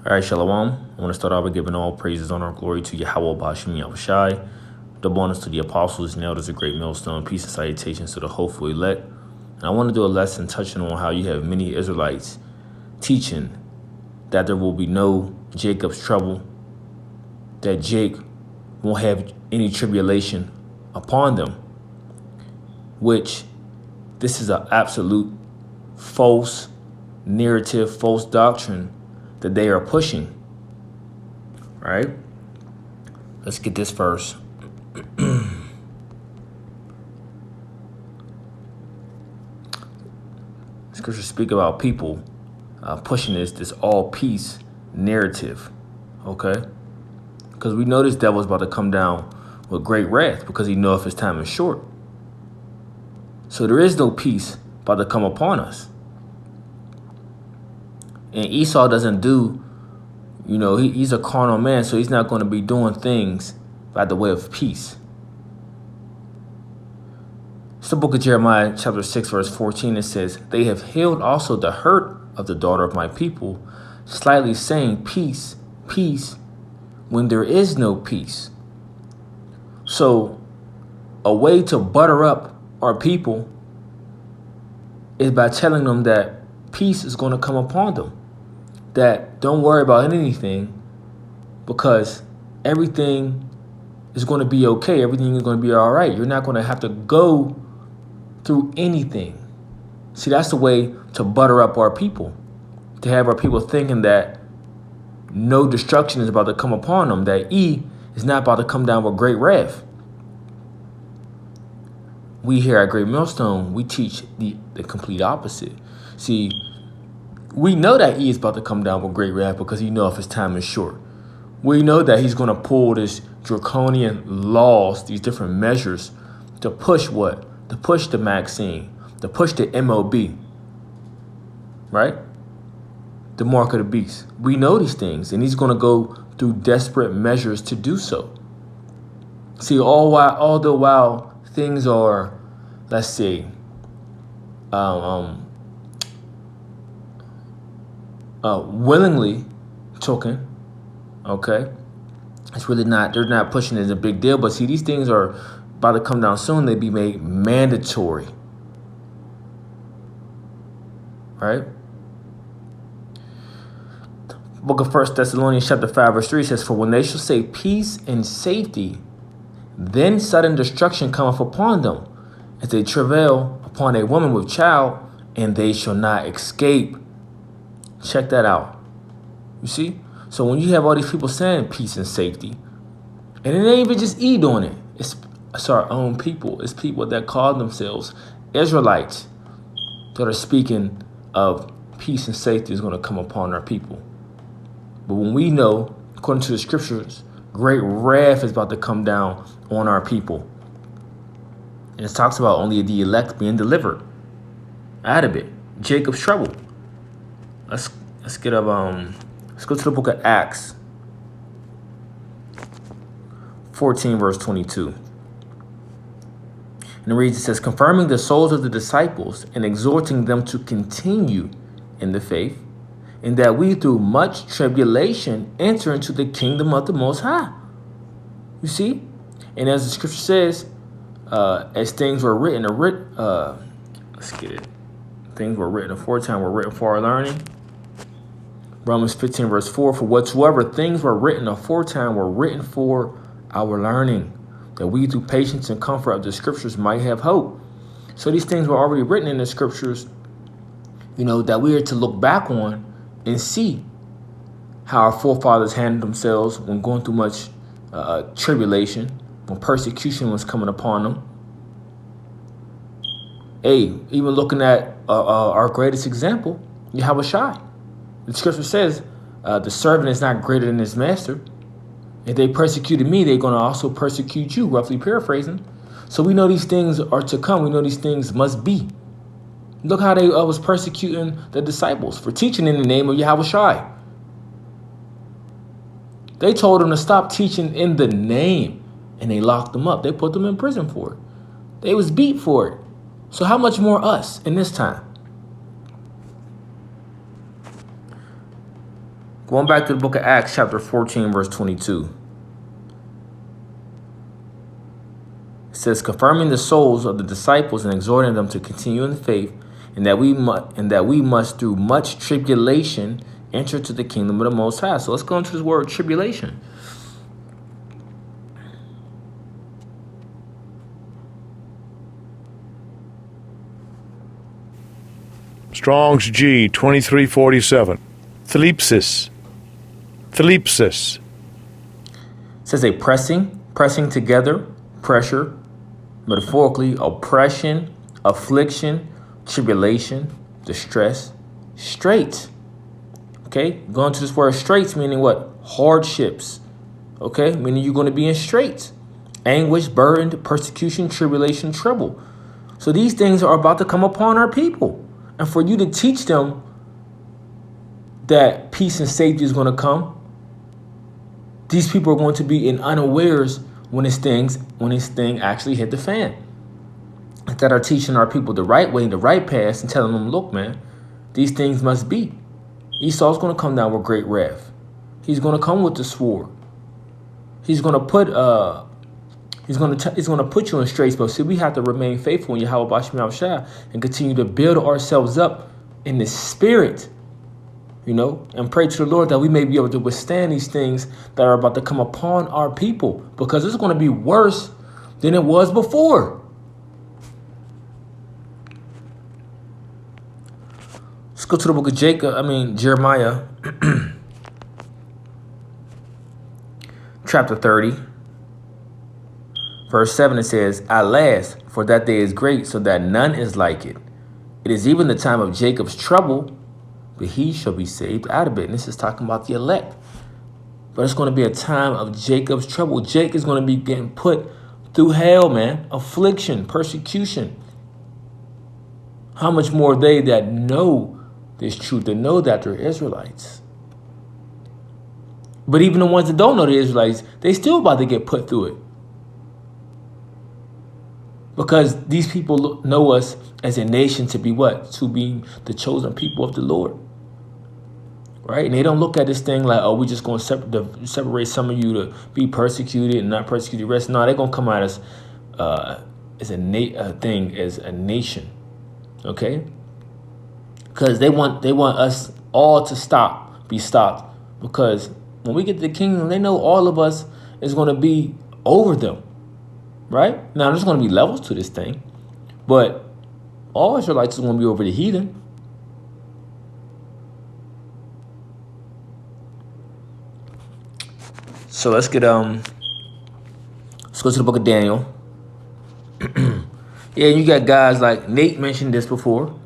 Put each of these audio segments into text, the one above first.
All right, Shalom. I want to start off by giving all praises, honor, and glory to Yahweh Bashim Yahushai. Double honors to the apostles and elders of Great Millstone. Peace and salutations to the hopeful elect. And I want to do a lesson touching on how you have many Israelites teaching that there will be no Jacob's trouble, that Jake won't have any tribulation upon them, which this is an absolute false narrative, false doctrine that they are pushing. Right? Let's get this verse. Scriptures speak about people pushing this all peace narrative. Okay? Because we know this devil is about to come down with great wrath because he knows his time is short. So there is no peace about to come upon us. And Esau doesn't do, he's a carnal man, so he's not going to be doing things by the way of peace. It's the book of Jeremiah, chapter 6, verse 14. It says, "They have healed also the hurt of the daughter of my people, slightly saying, peace, peace, when there is no peace." So a way to butter up our people is by telling them that peace is going to come upon them. That don't worry about anything because everything is going to be okay. Everything is going to be all right. You're not going to have to go through anything. See, that's the way to butter up our people. To have our people thinking that no destruction is about to come upon them. That is not about to come down with great wrath. We here at Great Millstone, we teach the complete opposite. See, we know that is about to come down with great wrath because he knows his time is short. We know that he's going to pull this draconian laws, these different measures to push what? To push the vaccine, to push the MOB, right? The mark of the beast. We know these things, and he's going to go through desperate measures to do so. See, all the while things are, let's see, willingly token, okay? It's really not, they're not pushing it as a big deal, but see, these things are about to come down soon. They be made mandatory, right? Book of 1 Thessalonians chapter 5 verse 3 says, "For when they shall say peace and safety, then sudden destruction cometh upon them, as they travail upon a woman with child, and they shall not escape." Check that out. You see? So when you have all these people saying peace and safety, and it ain't even just doing it. It's our own people. It's people that call themselves Israelites that are speaking of peace and safety is going to come upon our people. But when we know, according to the scriptures, great wrath is about to come down on our people. And it talks about only the elect being delivered out of it. Jacob's trouble. Let's get up. Let's go to the book of Acts 14, verse 22. And it reads, it says, "Confirming the souls of the disciples and exhorting them to continue in the faith, and that we through much tribulation enter into the kingdom of the Most High." You see? And as the scripture says, as things were written, let's get it. Things were written aforetime were written for our learning. Romans 15 verse 4, "For whatsoever things were written aforetime were written for our learning, that we through patience and comfort of the scriptures might have hope." So these things were already written in the scriptures, that we are to look back on and see how our forefathers handled themselves when going through much tribulation, when persecution was coming upon them. Even looking at our greatest example, Yahushai. The scripture says, the servant is not greater than his master. If they persecuted me, they're going to also persecute you, roughly paraphrasing. So we know these things are to come. We know these things must be. Look how they was persecuting the disciples for teaching in the name of Yahushai. They told them to stop teaching in the name, and they locked them up. They put them in prison for it. They was beat for it. So how much more us in this time? Going back to the book of Acts, chapter 14, verse 22. It says, confirming the souls of the disciples and exhorting them to continue in the faith, and that we must through much tribulation enter to the kingdom of the Most High. So let's go into this word tribulation. Strong's G 2347. Thlipsis. Thlipsis. It says a pressing together, pressure, metaphorically, oppression, affliction, tribulation, distress, straits. Okay, going to this word straits, meaning what? Hardships. Okay, meaning you're going to be in straits, anguish, burdened, persecution, tribulation, trouble. So these things are about to come upon our people. And for you to teach them that peace and safety is going to come, these people are going to be in unawares when this thing actually hit the fan. That are teaching our people the right way, the right path, and telling them, look, man, these things must be. Esau's going to come down with great wrath. He's going to come with the sword. He's going to put he's going to put you in straits. But see, we have to remain faithful in Yahweh Bashim Yahushua and continue to build ourselves up in the spirit, and pray to the Lord that we may be able to withstand these things that are about to come upon our people, because it's going to be worse than it was before. Let's go to the book of Jeremiah, chapter 30, verse 7. It says, alas, for that day is great, so that none is like it. It is even the time of Jacob's trouble, but he shall be saved out of it. And this is talking about the elect. But it's going to be a time of Jacob's trouble. Jake is going to be getting put through hell, man. Affliction, persecution. How much more they that know this truth, that know that they're Israelites. But even the ones that don't know the Israelites, they still about to get put through it. Because these people know us as a nation to be what? To be the chosen people of the Lord. Right? And they don't look at this thing like, oh, we're just going to separate some of you to be persecuted and not persecute the rest. No, they're going to come at us as a nation. Okay? Because they want us all to be stopped. Because when we get to the kingdom, they know all of us is going to be over them. Right? Now, there's going to be levels to this thing. But all Israelites is going to be over the heathen. So let's go to the book of Daniel. Yeah, you got guys like Nate mentioned this before.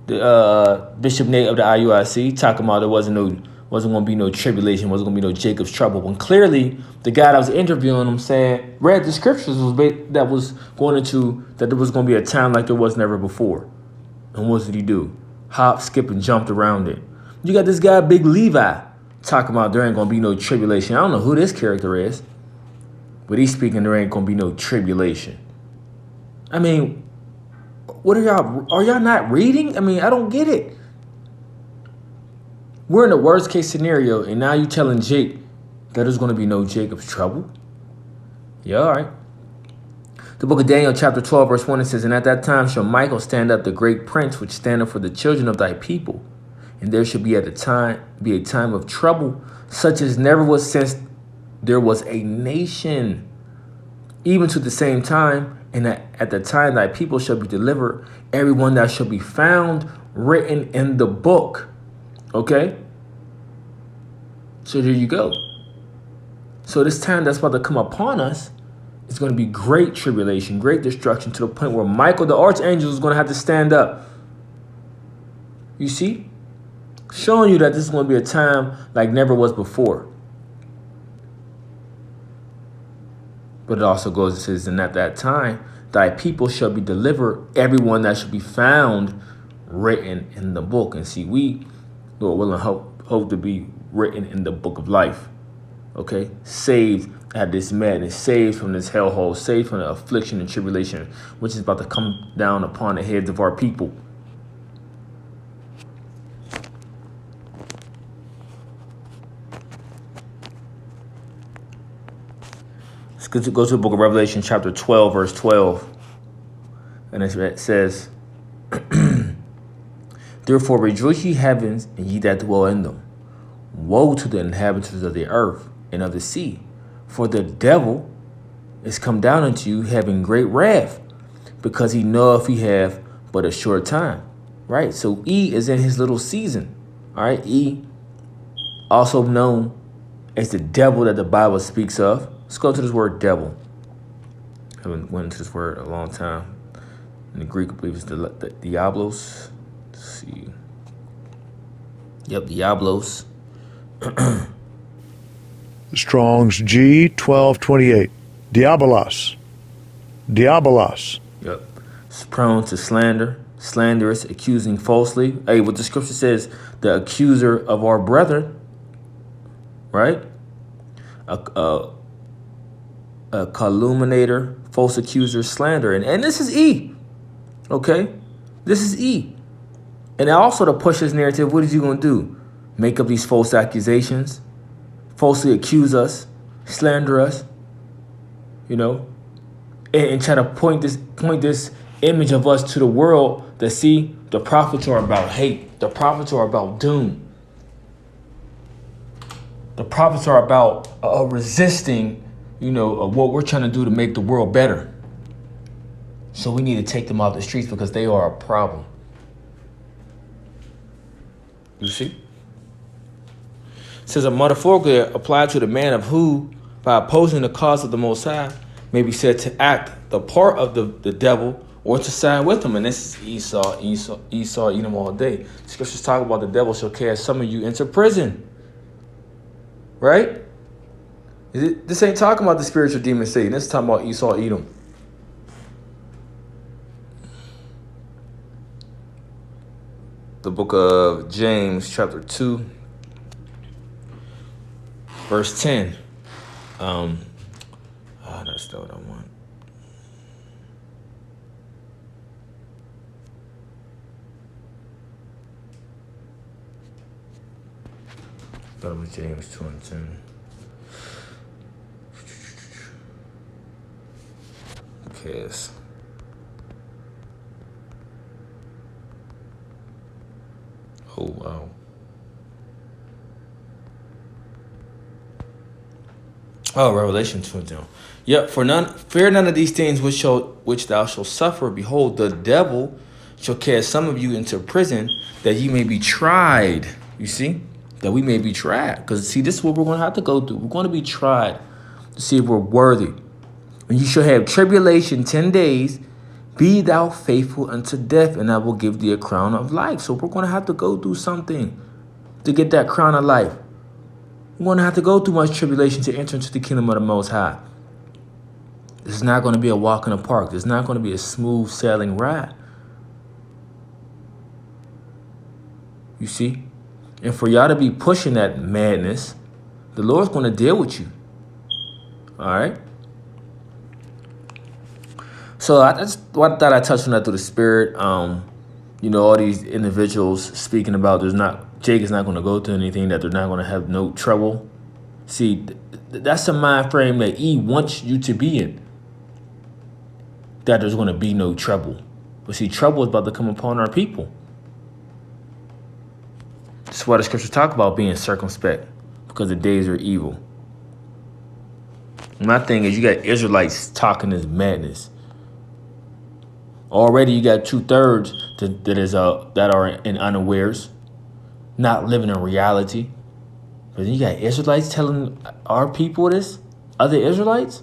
The Bishop Nate of the IUIC talking about there wasn't going to be no tribulation, wasn't going to be no Jacob's trouble. When clearly the guy that was interviewing him read the scriptures that was going into that there was going to be a time like there was never before. And what did he do? Hop, skip, and jumped around it. You got this guy, Big Levi, talking about there ain't going to be no tribulation. I don't know who this character is, but he's speaking there ain't going to be no tribulation. I mean, what are y'all not reading? I mean, I don't get it. We're in the worst case scenario, and now you telling Jake that there's going to be no Jacob's trouble? Yeah, all right. The book of Daniel, chapter 12, verse 1, it says, and at that time shall Michael stand up, the great prince, which standeth for the children of thy people. And there shall be a time of trouble, such as never was since there was a nation, even to the same time. And at the time thy people shall be delivered, everyone that shall be found written in the book. Okay? So there you go. So this time that's about to come upon us is going to be great tribulation, great destruction, to the point where Michael the archangel is going to have to stand up. You see? Showing you that this is going to be a time like never was before. But it also goes and says, and at that time, thy people shall be delivered, everyone that shall be found written in the book. And see, we, Lord willing, hope to be written in the book of life. Okay? Saved at this madness, saved from this hellhole, saved from the affliction and tribulation, which is about to come down upon the heads of our people. Let's go to the book of Revelation, chapter 12, verse 12. And it says, Therefore rejoice, ye heavens, and ye that dwell in them. Woe to the inhabitants of the earth and of the sea, for the devil is come down unto you, having great wrath, because he knoweth he have but a short time. Right? So E is in his little season. All right? E, also known as the devil that the Bible speaks of. Let's go to this word devil. I haven't went into this word in a long time. In the Greek, I believe it's the diablos. Let's see. Yep, diablos. Strong's G 1228. Diabolos. Diabolos. Yep. It's prone to slander, slanderous, accusing falsely. Hey, what the scripture says, the accuser of our brethren, right? A calumniator, false accuser, slander. And this is E. Okay? This is E. And also to push this narrative, what is you going to do? Make up these false accusations, falsely accuse us, slander us, you know, and try to point this image of us to the world that, see, the prophets are about hate. The prophets are about doom. The prophets are about resisting, you know, what we're trying to do to make the world better. So we need to take them off the streets because they are a problem. You see? It says a metaphorically applied to the man of who, by opposing the cause of the Most High, may be said to act the part of the devil or to side with him. And this is Esau, Edom all day. The scriptures talk about the devil shall cast some of you into prison. Right? This ain't talking about the spiritual demon Satan. This is talking about Esau, Edom. The book of James, chapter 2, verse 10. That's not what I want. I thought it was James 2 and 10. Okay, yes. Oh, wow. Oh, Revelation 2. Yep, fear none of these things which thou shalt suffer. Behold, the devil shall cast some of you into prison, that ye may be tried. You see? That we may be tried. Because, see, this is what we're going to have to go through. We're going to be tried to see if we're worthy. And you shall have tribulation 10 days. Be thou faithful unto death, and I will give thee a crown of life. So we're going to have to go through something to get that crown of life. We're going to have to go through much tribulation to enter into the kingdom of the Most High. This is not going to be a walk in the park. This is not going to be a smooth sailing ride. You see? And for y'all to be pushing that madness, the Lord's going to deal with you. All right? So I thought I touched on that through the Spirit. You know, all these individuals speaking about Jake is not going to go through anything, that they're not going to have no trouble. See, that's a mind frame that E wants you to be in. That there's going to be no trouble. But see, trouble is about to come upon our people. That's why the scriptures talk about being circumspect, because the days are evil. My thing is, you got Israelites talking this madness. Already you got 2/3 that are in unawares, not living in reality. But then you got Israelites telling our people this, other Israelites.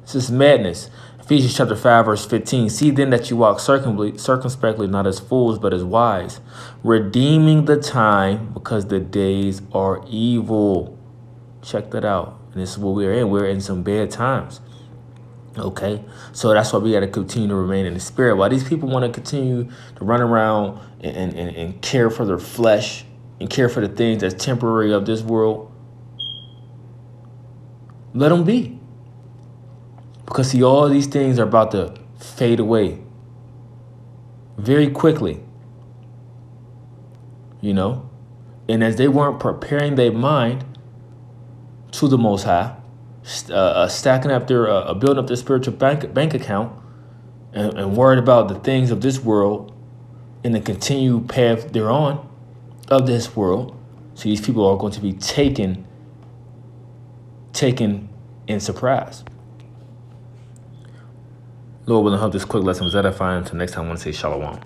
This is madness. Ephesians chapter 5, verse 15. See then that you walk circumspectly, not as fools, but as wise, redeeming the time, because the days are evil. Check that out. And this is what we're in. We're in some bad times. Okay, so that's why we got to continue to remain in the Spirit. While these people want to continue to run around and care for their flesh and care for the things that's temporary of this world, let them be. Because, see, all these things are about to fade away very quickly, you know. And as they weren't preparing their mind to the Most High, stacking up their, building up their spiritual bank account, and worried about the things of this world and the continued path they're on of this world. So these people are going to be taken in surprise. Lord willing, hope this quick lesson was edifying. Until next time, I want to say shalom.